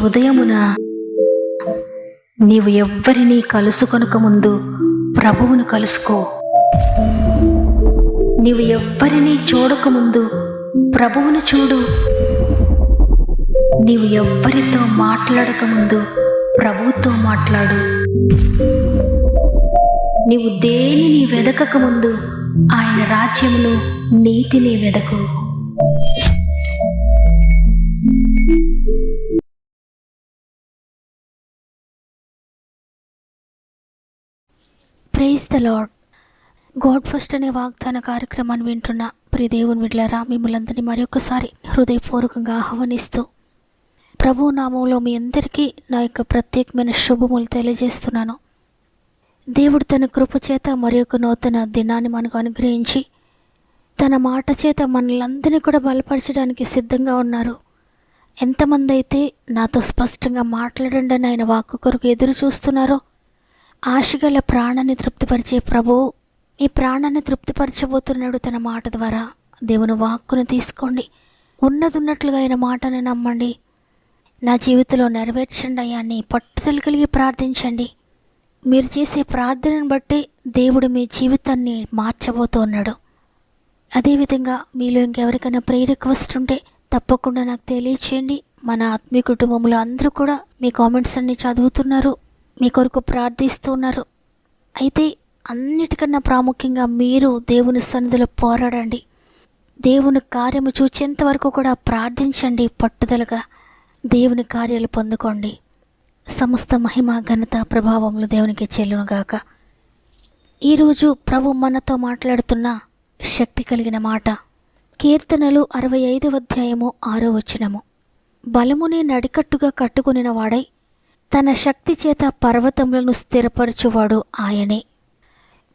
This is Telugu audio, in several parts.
ఉదయమున నీవు ఎవ్వరినీ కలుసుకొనక ముందు ప్రభువును కలుసుకో. నీవు ఎవ్వరినీ చూడకముందు ప్రభువును చూడు. నీవు ఎవ్వరితో మాట్లాడకముందు ప్రభువుతో మాట్లాడు. నీవు దేనిని వెదకకముందు ఆయన రాజ్యమును నీతిని వెదకు. Praise the Lord. God first అనే వాగ్దాన కార్యక్రమాన్ని వింటున్న ప్రియ దేవుని బిడ్డలారా, మిమ్మల్ని మరొకసారి హృదయపూర్వకంగా ఆహ్వానిస్తూ ప్రభు నామంలో మీ అందరికీ నా యొక్క ప్రత్యేకమైన శుభములు తెలియజేస్తున్నాను. దేవుడు తన కృప చేత మరి ఒక నూతన దినాన్ని మనకు అనుగ్రహించి తన మాట చేత మనలందరినీ కూడా బలపరచడానికి సిద్ధంగా ఉన్నారు. ఎంతమంది అయితే నాతో స్పష్టంగా మాట్లాడండి అని ఆయన వాక్కు కొరకు ఎదురు చూస్తున్నారో, ఆశగల ప్రాణాన్ని తృప్తిపరిచే ప్రభువు ఈ ప్రాణాన్ని తృప్తిపరచబోతున్నాడు తన మాట ద్వారా. దేవుని వాక్కును తీసుకోండి, ఉన్నట్లుగా ఆయన మాటను నమ్మండి. నా జీవితంలో నెరవేర్చండి అయ్యా అని పట్టుదల కలిగి ప్రార్థించండి. మీరు చేసే ప్రార్థనను బట్టి దేవుడు మీ జీవితాన్ని మార్చబోతున్నాడు. అదేవిధంగా మీలో ఇంకెవరికైనా ప్రేయర్ రిక్వెస్ట్ ఉంటే తప్పకుండా నాకు తెలియచేయండి. మన ఆత్మీయ కుటుంబంలో అందరూ కూడా మీ కామెంట్స్ అన్ని చదువుతున్నారు, మీ కొరకు ప్రార్థిస్తున్నారు. అయితే అన్నిటికన్నా ప్రాముఖ్యంగా మీరు దేవుని సన్నిధిలో పోరాడండి. దేవుని కార్యము చూచేంత వరకు కూడా ప్రార్థించండి. పట్టుదలగా దేవుని కార్యాలు పొందుకోండి. సమస్త మహిమ ఘనత ప్రభావములు దేవునికి చెల్లునుగాక. ఈరోజు ప్రభు మనతో మాట్లాడుతున్న శక్తి కలిగిన మాట కీర్తనలు 65వ అధ్యాయము 6వ వచనము. బలముని నడికట్టుగా కట్టుకొనిన వాడై తన శక్తి చేత పర్వతములను స్థిరపరచువాడు ఆయనే.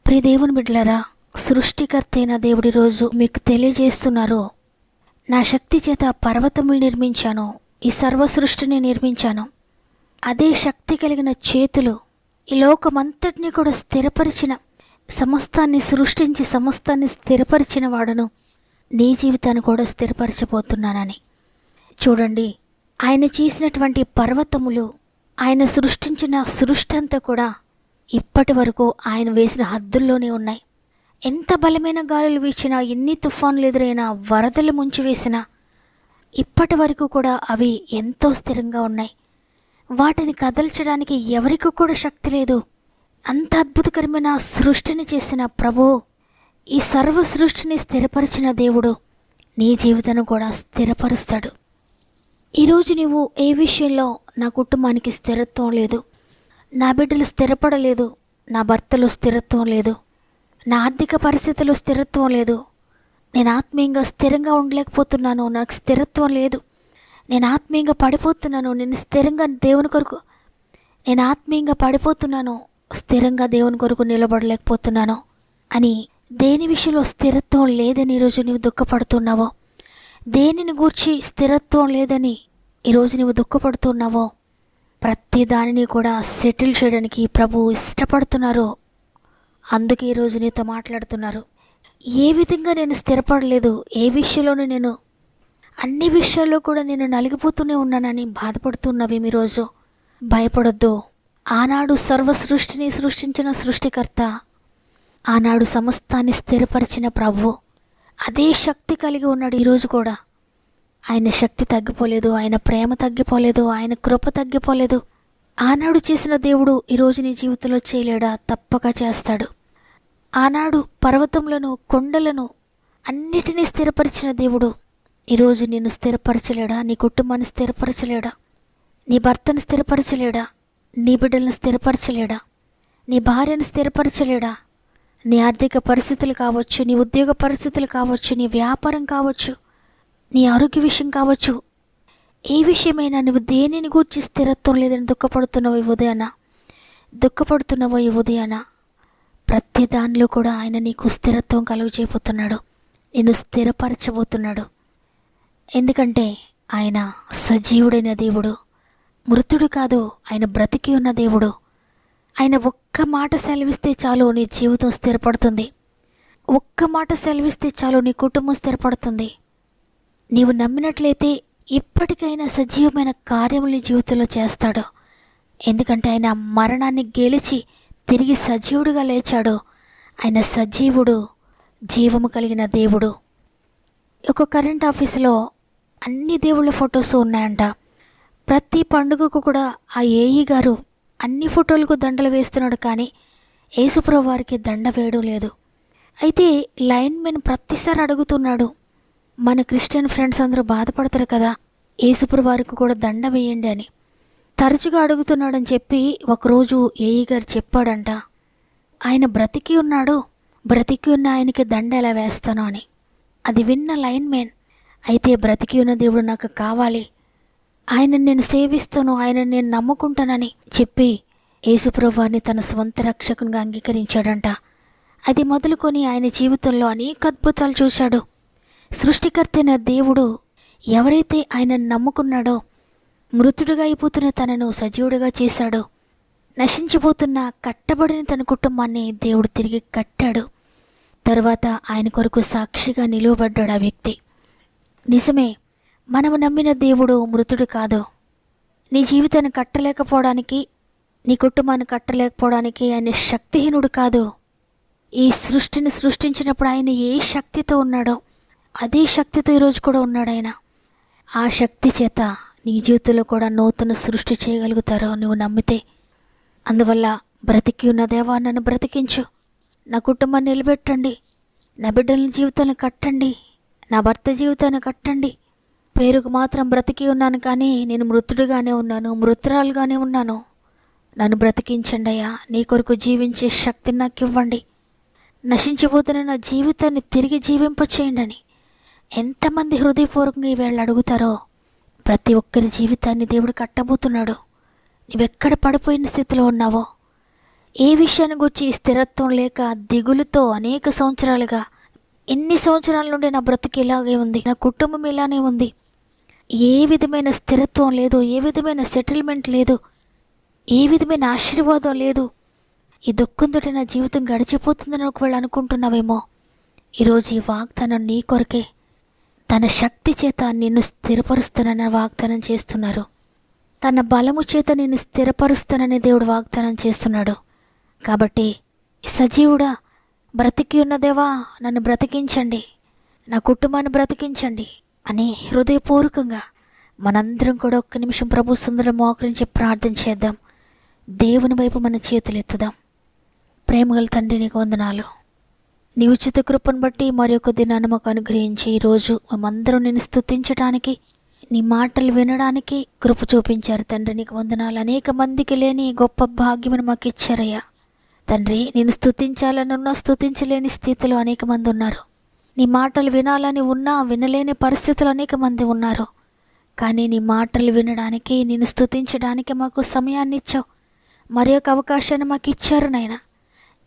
ప్రియ దేవుని బిడ్డలారా, సృష్టికర్త అయిన దేవుడి రోజు మీకు తెలియజేస్తున్నారు, నా శక్తి చేత పర్వతములు నిర్మించాను, ఈ సర్వ సృష్టిని నిర్మించాను. అదే శక్తి కలిగిన చేతులు ఈ లోకమంతటినీ కూడా స్థిరపరిచిన, సమస్తాన్ని సృష్టించి సమస్తాన్ని స్థిరపరిచిన వాడను నీ జీవితాన్ని కూడా స్థిరపరచబోతున్నానని. చూడండి, ఆయన చేసినటువంటి పర్వతములు, ఆయన సృష్టించిన సృష్టి అంతా కూడా ఇప్పటి వరకు ఆయన వేసిన హద్దుల్లోనే ఉన్నాయి. ఎంత బలమైన గాలులు వీచినా, ఎన్ని తుఫానులు ఎదురైనా, వరదలు ముంచివేసినా ఇప్పటి వరకు కూడా అవి ఎంతో స్థిరంగా ఉన్నాయి. వాటిని కదల్చడానికి ఎవరికి కూడా శక్తి లేదు. అంత అద్భుతకరమైన సృష్టిని చేసిన ప్రభువు, ఈ సర్వ సృష్టిని స్థిరపరిచిన దేవుడు నీ జీవితాన్ని కూడా స్థిరపరుస్తాడు. ఈరోజు నీవు ఏ విషయంలో నా కుటుంబానికి స్థిరత్వం లేదు, నా బిడ్డలు స్థిరపడలేదు, నా భర్తలో స్థిరత్వం లేదు, నా ఆర్థిక పరిస్థితుల్లో స్థిరత్వం లేదు, నేను ఆత్మీయంగా స్థిరంగా ఉండలేకపోతున్నాను, నాకు స్థిరత్వం లేదు, నేను ఆత్మీయంగా పడిపోతున్నాను, నేను స్థిరంగా దేవుని కొరకు నేను ఆత్మీయంగా పడిపోతున్నాను, స్థిరంగా దేవుని కొరకు నిలబడలేకపోతున్నాను అని దేని విషయంలో స్థిరత్వం లేదని ఈరోజు నీవు దుఃఖపడుతున్నావో, దేనిని గూర్చి స్థిరత్వం లేదని ఈరోజు నీవు దుఃఖపడుతున్నావో, ప్రతి దానిని కూడా సెటిల్ చేయడానికి ప్రభు ఇష్టపడుతున్నారు. అందుకే ఈరోజు నీతో మాట్లాడుతున్నారు. ఏ విధంగా నేను స్థిరపడలేదు, ఏ విషయంలోనూ నేను అన్ని విషయాల్లో కూడా నేను నలిగిపోతూనే ఉన్నానని బాధపడుతున్నవి ఈరోజు భయపడొద్దు. ఆనాడు సర్వ సృష్టిని సృష్టించిన సృష్టికర్త, ఆనాడు సమస్తాన్ని స్థిరపరిచిన ప్రభు అదే శక్తి కలిగి ఉన్నాడు ఈరోజు కూడా. ఆయన శక్తి తగ్గిపోలేదు, ఆయన ప్రేమ తగ్గిపోలేదు, ఆయన కృప తగ్గిపోలేదు. ఆనాడు చేసిన దేవుడు ఈరోజు నీ జీవితంలో చేయలేడా? తప్పక చేస్తాడు. ఆనాడు పర్వతములను, కొండలను అన్నిటినీ స్థిరపరిచిన దేవుడు ఈరోజు నిన్ను స్థిరపరచలేడా? నీ కుటుంబాన్ని స్థిరపరచలేడా? నీ భర్తను స్థిరపరచలేడా? నీ బిడ్డలను స్థిరపరచలేడా? నీ భార్యను స్థిరపరచలేడా? నీ ఆర్థిక పరిస్థితులు కావచ్చు, నీ ఉద్యోగ పరిస్థితులు కావచ్చు, నీ వ్యాపారం కావచ్చు, నీ ఆరోగ్య విషయం కావచ్చు, ఏ విషయమైనా నువ్వు దేనిని గూర్చి స్థిరత్వం లేదని దుఃఖపడుతున్నావు ఈ ఉదయాన ప్రతి దానిలో కూడా ఆయన నీకు స్థిరత్వం కలుగజేయబోతున్నాడు, నిన్ను స్థిరపరచబోతున్నాడు. ఎందుకంటే ఆయన సజీవుడైన దేవుడు, మృతుడు కాదు, ఆయన బ్రతికి ఉన్న దేవుడు. ఆయన ఒక్క మాట సెలవిస్తే చాలు నీ జీవితం స్థిరపడుతుంది. ఒక్క మాట సెలవిస్తే చాలు నీ కుటుంబం స్థిరపడుతుంది. నీవు నమ్మినట్లయితే ఇప్పటికైనా సజీవమైన కార్యములు జీవితంలో చేస్తాడు. ఎందుకంటే ఆయన మరణాన్ని గెలిచి తిరిగి సజీవుడిగా లేచాడు. ఆయన సజీవుడు, జీవము కలిగిన దేవుడు. ఒక కరెంట్ ఆఫీసులో అన్ని దేవుళ్ళ ఫొటోస్ ఉన్నాయంట. ప్రతి పండుగకు కూడా ఆ ఏఈ గారు అన్ని ఫోటోలకు దండలు వేస్తున్నాడు, కానీ యేసుప్రభు వారికి దండ వేయడం లేదు. అయితే లైన్మెన్ ప్రతిసారి అడుగుతున్నాడు, మన క్రిస్టియన్ ఫ్రెండ్స్ అందరూ బాధపడతారు కదా, యేసుప్రభు వారికి కూడా దండ వేయండి అని తరచుగా అడుగుతున్నాడని చెప్పి ఒకరోజు ఏఈ గారు చెప్పాడంట, ఆయన బ్రతికి ఉన్నాడు, బ్రతికి ఉన్న ఆయనకి దండ ఎలా వేస్తాను అని. అది విన్న లైన్మెన్, అయితే బ్రతికి ఉన్న దేవుడు నాకు కావాలి, ఆయనను నేను సేవిస్తాను, ఆయనను నేను నమ్ముకుంటానని చెప్పి యేసుప్రభు వారిని తన స్వంత రక్షకునిగా అంగీకరించాడంట. అది మొదలుకొని ఆయన జీవితంలో అనేక అద్భుతాలు చూశాడు. సృష్టికర్త అయిన దేవుడు ఎవరైతే ఆయనను నమ్ముకున్నాడో మృతుడుగా అయిపోతున్న తనను సజీవుడిగా చేశాడు. నశించిపోతున్న కట్టబడిన తన కుటుంబాన్ని దేవుడు తిరిగి కట్టాడు. తర్వాత ఆయన కొరకు సాక్షిగా నిలువబడ్డాడు ఆ వ్యక్తి. నిజమే, మనము నమ్మిన దేవుడు మృతుడు కాదు. నీ జీవితాన్ని కట్టలేకపోవడానికి, నీ కుటుంబాన్ని కట్టలేకపోవడానికి ఆయన శక్తిహీనుడు కాదు. ఈ సృష్టిని సృష్టించినప్పుడు ఆయన ఏ శక్తితో ఉన్నాడో అదే శక్తితో ఈరోజు కూడా ఉన్నాడు ఆయన. ఆ శక్తి చేత నీ జీవితంలో కూడా నూతన సృష్టి చేయగలుగుతారో నువ్వు నమ్మితే. అందువల్ల బ్రతికి ఉన్న దేవా నన్ను బ్రతికించు, నా కుటుంబాన్ని నిలబెట్టండి, నా బిడ్డల జీవితాన్ని కట్టండి, నా భర్త జీవితాన్ని కట్టండి. పేరుకు మాత్రం బ్రతికి ఉన్నాను, కానీ నేను మృతుడుగానే ఉన్నాను, మృతురాలుగానే ఉన్నాను. నన్ను బ్రతికించండి అయ్యా, నీ కొరకు జీవించే శక్తిని నాకు ఇవ్వండి, నశించిపోతున్న నా జీవితాన్ని తిరిగి జీవింపచేయండి అని ఎంతమంది హృదయపూర్వకంగా ఈవేళ అడుగుతారో ప్రతి ఒక్కరి జీవితాన్ని దేవుడు కట్టబోతున్నాడు. నువ్వెక్కడ పడిపోయిన స్థితిలో ఉన్నావో, ఏ విషయాన్ని గురించి స్థిరత్వం లేక దిగులుతో అనేక సంవత్సరాలుగా, ఎన్ని సంవత్సరాల నుండి నా బ్రతుకు ఇలాగే ఉంది, నా కుటుంబం ఇలానే ఉంది, ఏ విధమైన స్థిరత్వం లేదు, ఏ విధమైన సెటిల్మెంట్ లేదు, ఏ విధమైన ఆశీర్వాదం లేదు, ఈ దుఃఖంతో నా జీవితం గడిచిపోతుందని ఒకవేళ అనుకుంటున్నావేమో, ఈరోజు ఈ వాగ్దానం నీ కొరకే. తన శక్తి చేత నిన్ను స్థిరపరుస్తానని వాగ్దానం చేస్తున్నారు. తన బలము చేత నిన్ను స్థిరపరుస్తానని దేవుడు వాగ్దానం చేస్తున్నాడు. కాబట్టి సజీవుడా, బ్రతికి ఉన్న దేవా నన్ను బ్రతికించండి, నా కుటుంబాన్ని బ్రతికించండి అని హృదయపూర్వకంగా మనందరం కూడా ఒక్క నిమిషం ప్రభు సుందరం మోకరించి ప్రార్థన చేద్దాం. దేవుని వైపు మన చేతులు ఎత్తుదాం. ప్రేమగల తండ్రి, నీకు వందనాలు. నీ ఉచిత కృపను బట్టి మరి ఒక దినాన్ని మాకు అనుగ్రహించి ఈరోజు మేమందరం నేను స్తుతించడానికి, నీ మాటలు వినడానికి కృప చూపించారు తండ్రి. నీకు వందనాలు. అనేక మందికి లేని గొప్ప భాగ్యమును మాకు ఇచ్చారయ్యా తండ్రి. నేను స్తుతించాలనున్నా స్తుతించలేని స్థితిలో అనేక మంది ఉన్నారు. నీ మాటలు వినాలని ఉన్నా వినలేని పరిస్థితులు అనేక మంది ఉన్నారు. కానీ నీ మాటలు వినడానికి, నేను స్తుతించడానికి మాకు సమయాన్ని ఇచ్చావు. మరి ఒక అవకాశాన్ని మాకు ఇచ్చారు నాయన.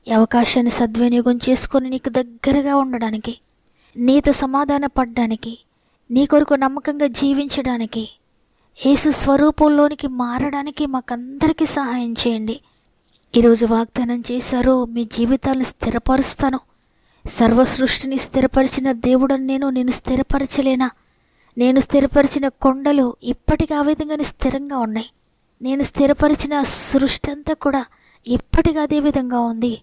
ఈ అవకాశాన్ని సద్వినియోగం చేసుకొని నీకు దగ్గరగా ఉండడానికి, నీతో సమాధాన పడడానికి, నీ కొరకు నమ్మకంగా జీవించడానికి, యేసు స్వరూపంలోనికి మారడానికి మాకందరికీ సహాయం చేయండి. ఈరోజు వాగ్దానం చేశారు, మీ జీవితాలను స్థిరపరుస్తాను. సర్వ సృష్టిని స్థిరపరిచిన దేవుడని నేను స్థిరపరచలేనా? నేను స్థిరపరిచిన కొండలు ఇప్పటికీ ఆ విధంగానే స్థిరంగా ఉన్నాయి. నేను స్థిరపరిచిన సృష్టి అంతా కూడా ఇప్పటికీ అదే విధంగా ఉంది.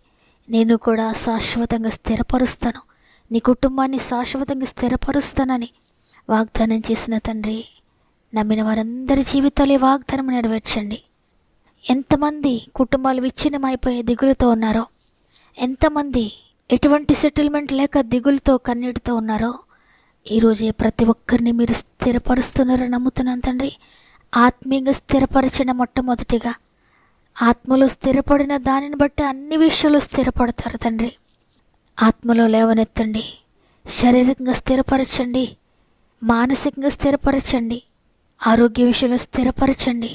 నేను కూడా శాశ్వతంగా స్థిరపరుస్తాను, నీ కుటుంబాన్ని శాశ్వతంగా స్థిరపరుస్తానని వాగ్దానం చేసిన తండ్రి, నమ్మిన వారందరి జీవితాలు ఈ వాగ్దానం నెరవేర్చండి. ఎంతమంది కుటుంబాలు విచ్ఛిన్నమైపోయే దిగులుతో ఉన్నారో, ఎంతమంది ఎటువంటి సెటిల్మెంట్ లేక దిగులుతో కన్నీటితో ఉన్నారో, ఈరోజే ప్రతి ఒక్కరిని మీరు స్థిరపరుస్తున్నారని నమ్ముతున్నాను తండ్రి. ఆత్మీయంగా స్థిరపరచిన మొట్టమొదటిగా ఆత్మలో స్థిరపడిన దానిని బట్టి అన్ని విషయాలు స్థిరపడతారు తండ్రి. ఆత్మలో లేవనెత్తండి, శారీరకంగా స్థిరపరచండి, మానసికంగా స్థిరపరచండి, ఆరోగ్య విషయంలో స్థిరపరచండి,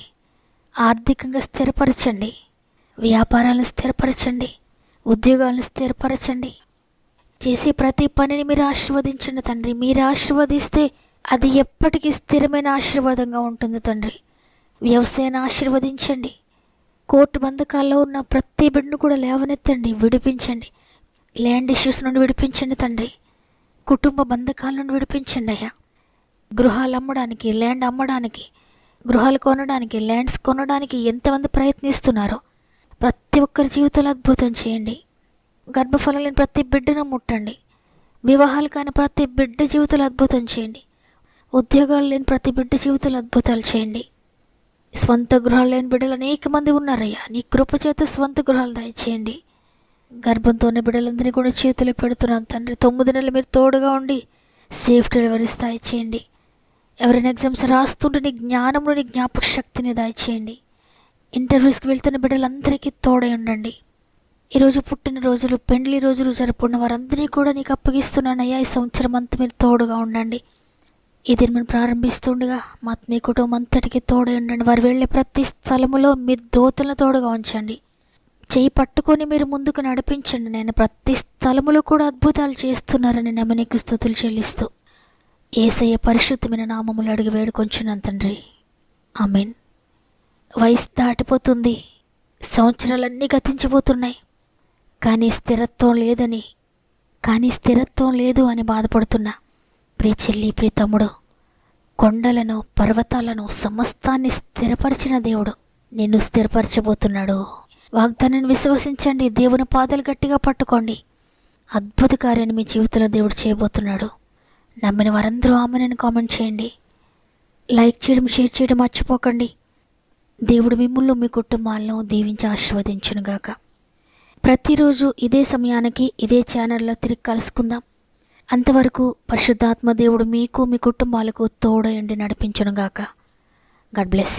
ఆర్థికంగా స్థిరపరచండి, వ్యాపారాలను స్థిరపరచండి, ఉద్యోగాలను స్థిరపరచండి. చేసే ప్రతి పనిని మీరు ఆశీర్వదించండి తండ్రి. మీరు ఆశీర్వదిస్తే అది ఎప్పటికీ స్థిరమైన ఆశీర్వాదంగా ఉంటుంది తండ్రి. వ్యవసాయాన్ని ఆశీర్వదించండి. కోర్టు బంధకాల్లో ఉన్న ప్రతి బిడ్డను కూడా లేవనెత్తండి, విడిపించండి. ల్యాండ్ ఇష్యూస్ నుండి విడిపించండి తండ్రి. కుటుంబ బంధకాల నుండి విడిపించండి అయ్యా. గృహాలు అమ్మడానికి, ల్యాండ్ అమ్మడానికి, గృహాలు కొనడానికి, ల్యాండ్స్ కొనడానికి ఎంతమంది ప్రయత్నిస్తున్నారో ప్రతి ఒక్కరి జీవితంలో అద్భుతం చేయండి. గర్భఫలం లేని ప్రతి బిడ్డను ముట్టండి. వివాహాలు కాని ప్రతి బిడ్డ జీవితంలో అద్భుతం చేయండి. ఉద్యోగాలు లేని ప్రతి బిడ్డ జీవితంలో అద్భుతాలు చేయండి. స్వంత గృహాలు లేని బిడ్డలు అనేక మంది ఉన్నారయ్యా. నీ కృప చేత స్వంత గృహాలు దయచేయండి. గర్భంతోనే బిడ్డలందరినీ కూడా చేతులు పెడుతున్నాను తండ్రి. 9 నెలలు మీరు తోడుగా ఉండి సేఫ్ డెలివరీస్ దయచేయండి. ఎవరైనా ఎగ్జామ్స్ రాస్తుంటే నీ జ్ఞానంలో నీ జ్ఞాపక శక్తిని దయచేయండి. ఇంటర్వ్యూస్కి వెళ్తున్న బిడ్డలందరికీ తోడై ఉండండి. ఈరోజు పుట్టినరోజులు, పెండ్లి రోజులు జరుపుకున్న వారందరినీ కూడా నీకు అప్పగిస్తున్నానయ్యా. ఈ సంవత్సరం అంతా మీరు తోడుగా ఉండండి. ఇది మనం ప్రారంభిస్తుండగా మీ కుటుంబం అంతటికి తోడై ఉండండి. వారు వెళ్ళే ప్రతి స్థలములో మీ దూతలను తోడుగా ఉంచండి. చేయి పట్టుకొని మీరు ముందుకు నడిపించండి. నేను ప్రతి స్థలములో కూడా అద్భుతాలు చేస్తున్నారని నమ్మనికి స్తుతులు చెల్లిస్తూ యేసయ్య పరిశుద్ధమైన నామములు అడిగి వేడుకొంచున్నాను తండ్రి. ఆమేన్. వయసు దాటిపోతుంది, సంవత్సరాలన్నీ గతించిపోతున్నాయి, కానీ స్థిరత్వం లేదు అని బాధపడుతున్నా ప్రియ చెల్లి, ప్రియ తమ్ముడు, కొండలను, పర్వతాలను, సమస్తాన్ని స్థిరపరిచిన దేవుడు నిన్ను స్థిరపరచబోతున్నాడు. వాగ్దానాన్ని విశ్వసించండి. దేవుని పాదాలు గట్టిగా పట్టుకోండి. అద్భుత కార్యాన్ని మీ జీవితంలో దేవుడు చేయబోతున్నాడు. నమ్మిన వారందరూ ఆమెనని కామెంట్ చేయండి. లైక్ చేయడం, షేర్ చేయడం మర్చిపోకండి. దేవుడు మిమ్మల్ని, మీ కుటుంబాలను దీవించి ఆశీర్వదించునుగాక. ప్రతిరోజు ఇదే సమయానికి ఇదే ఛానల్లో తిరిగి కలుసుకుందాం. అంతవరకు పరిశుద్ధాత్మ దేవుడు మీకు, మీ కుటుంబాలకు తోడయండి నడిపించునుగాక. God bless you.